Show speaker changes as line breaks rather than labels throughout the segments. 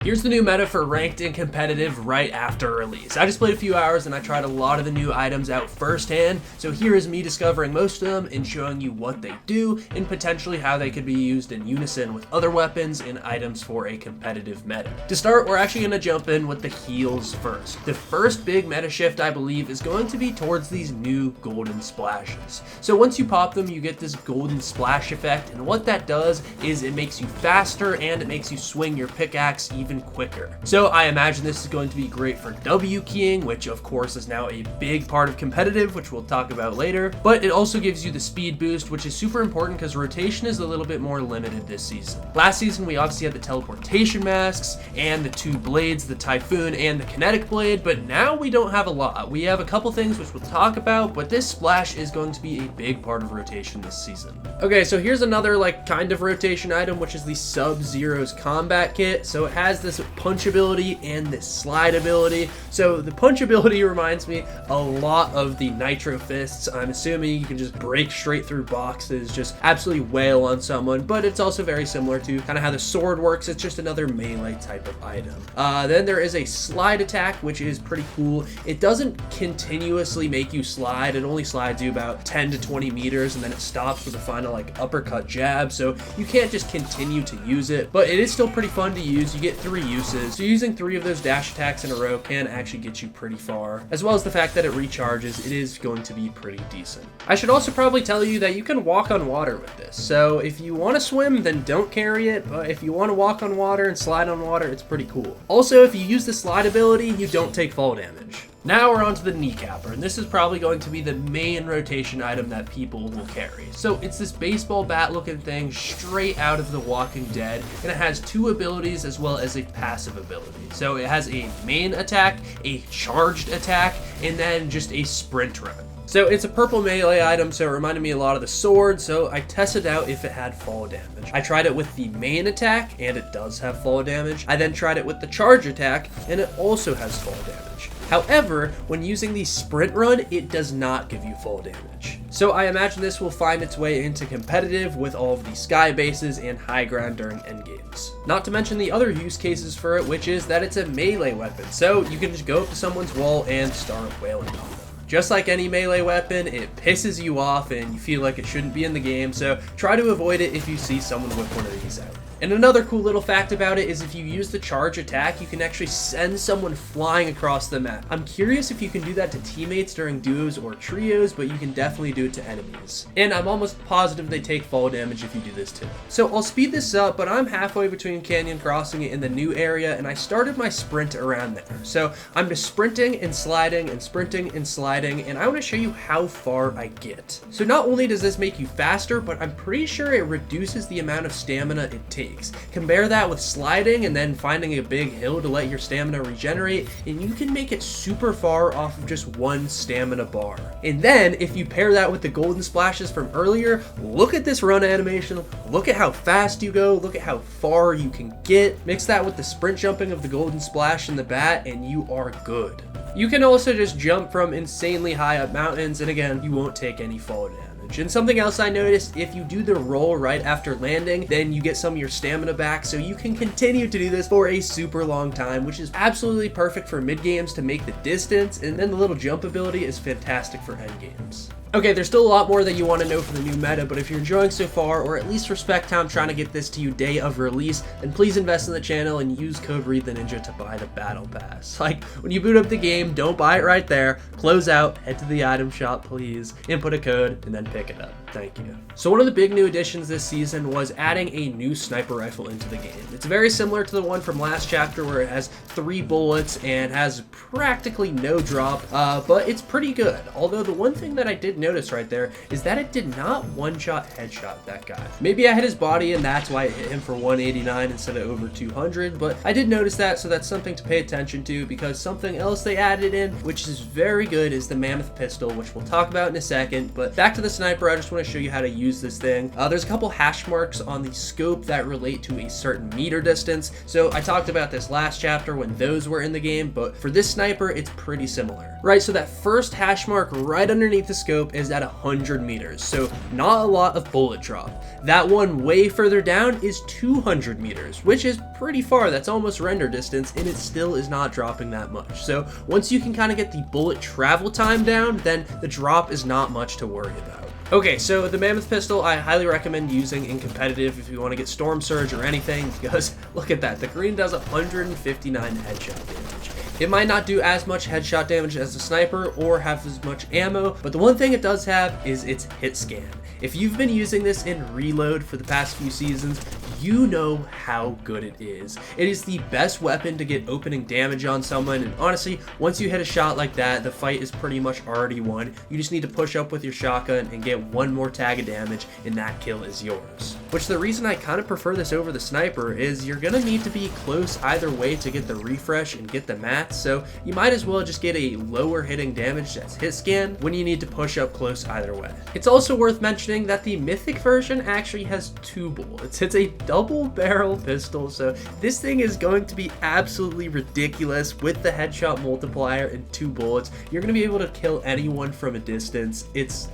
Here's the new meta for ranked and competitive right after release. I just played a few hours and I tried a lot of the new items out firsthand, so here is me discovering most of them and showing you what they do and potentially how they could be used in unison with other weapons and items for a competitive meta. To start, we're actually going to jump in with the heals first. The first big meta shift, I believe, is going to be towards these new golden splashes. So once you pop them, you get this golden splash effect, and what that does is it makes you faster and it makes you swing your pickaxe even quicker. So I imagine this is going to be great for W keying, which of course is now a big part of competitive, which we'll talk about later, but it also gives you the speed boost, which is super important because rotation is a little bit more limited this season. Last season we obviously had the teleportation masks and the two blades, the typhoon and the kinetic blade, but now we don't have a lot. We have a couple things which we'll talk about, but this splash is going to be a big part of rotation this season. Okay, so here's another kind of rotation item, which is the Subzero's combat kit. So it has this punch ability and this slide ability. So the punch ability reminds me a lot of the nitro fists. I'm assuming you can just break straight through boxes, just absolutely wail on someone, but it's also very similar to kind of how the sword works. It's just another melee type of item. Then there is a slide attack, which is pretty cool. It doesn't continuously make you slide. It only slides you about 10 to 20 meters and then it stops with a final uppercut jab. So you can't just continue to use it, but it is still pretty fun to use. You get 3 uses. So using 3 of those dash attacks in a row can actually get you pretty far, as well as the fact that it recharges. It is going to be pretty decent. I should also probably tell you that you can walk on water with this. So if you want to swim, then don't carry it, but if you want to walk on water and slide on water, it's pretty cool. Also, if you use the slide ability, you don't take fall damage. Now we're on to the Kneecapper, and this is probably going to be the main rotation item that people will carry. So it's this baseball bat looking thing straight out of The Walking Dead, and it has 2 abilities as well as a passive ability. So it has a main attack, a charged attack, and then just a sprint run. So it's a purple melee item, so it reminded me a lot of the sword, so I tested out if it had fall damage. I tried it with the main attack, and it does have fall damage. I then tried it with the charge attack, and it also has fall damage. However, when using the sprint run, it does not give you fall damage. So I imagine this will find its way into competitive with all of the sky bases and high ground during endgames. Not to mention the other use cases for it, which is that it's a melee weapon, so you can just go up to someone's wall and start wailing on them. Just like any melee weapon, it pisses you off and you feel like it shouldn't be in the game, so try to avoid it if you see someone whip one of these out. And another cool little fact about it is if you use the charge attack, you can actually send someone flying across the map. I'm curious if you can do that to teammates during duos or trios, but you can definitely do it to enemies. And I'm almost positive they take fall damage if you do this too. So I'll speed this up, but I'm halfway between Canyon Crossing in the new area, and I started my sprint around there. So I'm just sprinting and sliding and sprinting and sliding, and I want to show you how far I get. So not only does this make you faster, but I'm pretty sure it reduces the amount of stamina it takes. Compare that with sliding and then finding a big hill to let your stamina regenerate, and you can make it super far off of just 1 stamina bar. And then if you pair that with the golden splashes from earlier, look at this run animation, look at how fast you go, look at how far you can get. Mix that with the sprint jumping of the golden splash and the bat, and you are good. You can also just jump from insanely high up mountains, and again, you won't take any fall damage. And something else I noticed, if you do the roll right after landing, then you get some of your stamina back, so you can continue to do this for a super long time, which is absolutely perfect for mid games to make the distance, and then the little jump ability is fantastic for end games. Okay, there's still a lot more that you want to know for the new meta, but if you're enjoying so far, or at least respect how I'm trying to get this to you day of release, then please invest in the channel and use code reidtheninja to buy the battle pass. When you boot up the game, don't buy it right there, close out, head to the item shop please, input a code, and then pick it up. Thank you. So one of the big new additions this season was adding a new sniper rifle into the game. It's very similar to the one from last chapter where it has 3 bullets and has practically no drop, but it's pretty good. Although the one thing that I did notice right there is that it did not one-shot headshot that guy. Maybe I hit his body and that's why it hit him for 189 instead of over 200, but I did notice that, so that's something to pay attention to, because something else they added in, which is very good, is the Mammoth pistol, which we'll talk about in a second. But back to the sniper, I just want to show you how to use this thing. There's a couple hash marks on the scope that relate to a certain meter distance, so I talked about this last chapter when those were in the game, but for this sniper, it's pretty similar. Right, so that first hash mark right underneath the scope, scope is at 100 meters, so not a lot of bullet drop. That one way further down is 200 meters, which is pretty far. That's almost render distance, and it still is not dropping that much. So once you can kind of get the bullet travel time down, then the drop is not much to worry about. Okay, so the Mammoth pistol I highly recommend using in competitive if you want to get Storm Surge or anything, because look at that, the green does 159 headshot damage. It might not do as much headshot damage as the sniper or have as much ammo, but the one thing it does have is its hit scan. If you've been using this in Reload for the past few seasons, you know how good it is. It is the best weapon to get opening damage on someone, and honestly, once you hit a shot like that, the fight is pretty much already won. You just need to push up with your shotgun and get one more tag of damage, and that kill is yours. Which the reason I kind of prefer this over the sniper is you're gonna need to be close either way to get the refresh and get the mats, so you might as well just get a lower hitting damage that's hit scan when you need to push up close either way. It's also worth mentioning that the mythic version actually has 2 bullets. It's a double barrel pistol, so this thing is going to be absolutely ridiculous with the headshot multiplier and 2 bullets. You're going to be able to kill anyone from a distance.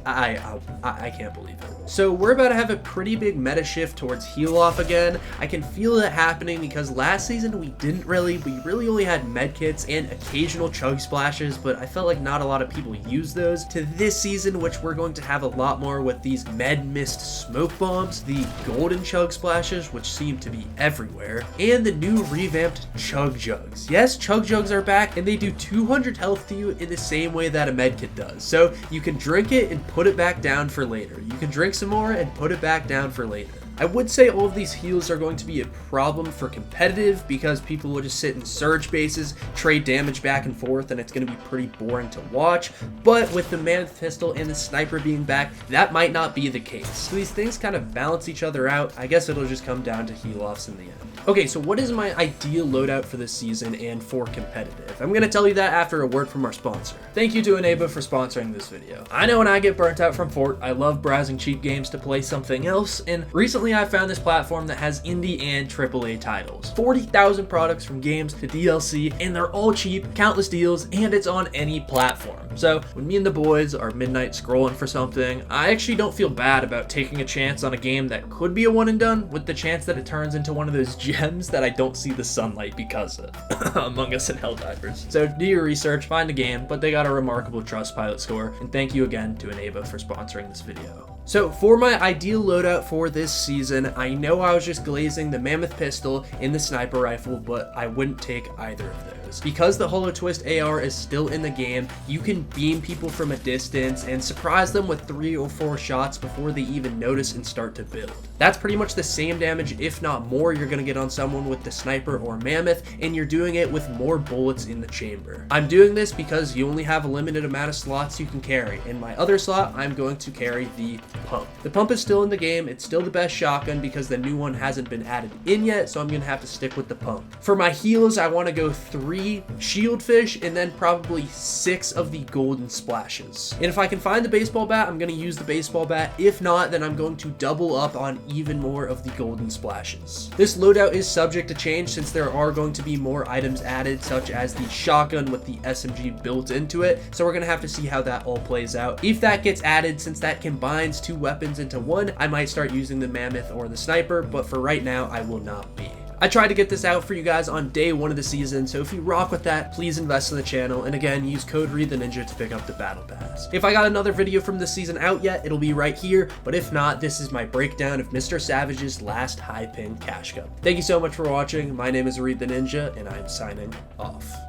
I can't believe it. So we're about to have a pretty big meta shift towards heal off again. I can feel it happening because last season we really only had med kits and occasional chug splashes, but I felt like not a lot of people use those. To this season, which we're going to have a lot more with these med mist smoke bombs, the golden chug splashes, which seem to be everywhere, and the new revamped chug jugs. Yes, chug jugs are back, and they do 200 health to you in the same way that a medkit does. So you can drink it and put it back down for later. You can drink some more and put it back down for later. I would say all of these heals are going to be a problem for competitive because people will just sit in surge bases, trade damage back and forth, and it's going to be pretty boring to watch. But with the Mammoth pistol and the sniper being back, that might not be the case. So these things kind of balance each other out. I guess it'll just come down to heal offs in the end. Okay, so what is my ideal loadout for this season and for competitive? I'm going to tell you that after a word from our sponsor. Thank you to Eneba for sponsoring this video. I know when I get burnt out from Fort, I love browsing cheap games to play something else, and recently I found this platform that has indie and AAA titles. 40,000 products from games to DLC, and they're all cheap, countless deals, and it's on any platform. So when me and the boys are midnight scrolling for something, I actually don't feel bad about taking a chance on a game that could be a one and done with the chance that it turns into one of those gems that I don't see the sunlight because of. Among Us and Helldivers. So do your research, find a game, but they got a remarkable Trustpilot score, and thank you again to Eneba for sponsoring this video. So for my ideal loadout for this season, I know I was just glazing the Mammoth pistol and the sniper rifle, but I wouldn't take either of those. Because the Holo Twist AR is still in the game, you can beam people from a distance and surprise them with 3 or 4 shots before they even notice and start to build. That's pretty much the same damage, if not more, you're going to get on someone with the sniper or Mammoth, and you're doing it with more bullets in the chamber. I'm doing this because you only have a limited amount of slots you can carry. In my other slot, I'm going to carry the pump. The pump is still in the game. It's still the best shotgun because the new one hasn't been added in yet, so I'm going to have to stick with the pump. For my heals, I want to go 3 shieldfish and then probably 6 of the golden splashes. And if I can find the baseball bat, I'm going to use the baseball bat. If not, then I'm going to double up on even more of the golden splashes. This loadout is subject to change since there are going to be more items added, such as the shotgun with the SMG built into it, so we're going to have to see how that all plays out. If that gets added, since that combines 2 weapons into one, I might start using the Mammoth or the sniper, but for right now, I will not be. I tried to get this out for you guys on day 1 of the season, so if you rock with that, please invest in the channel, and again, use code reidtheninja to pick up the battle pass. If I got another video from this season out yet, it'll be right here, but if not, this is my breakdown of Mr. Savage's last high ping cash cup. Thank you so much for watching. My name is reidtheninja, and I'm signing off.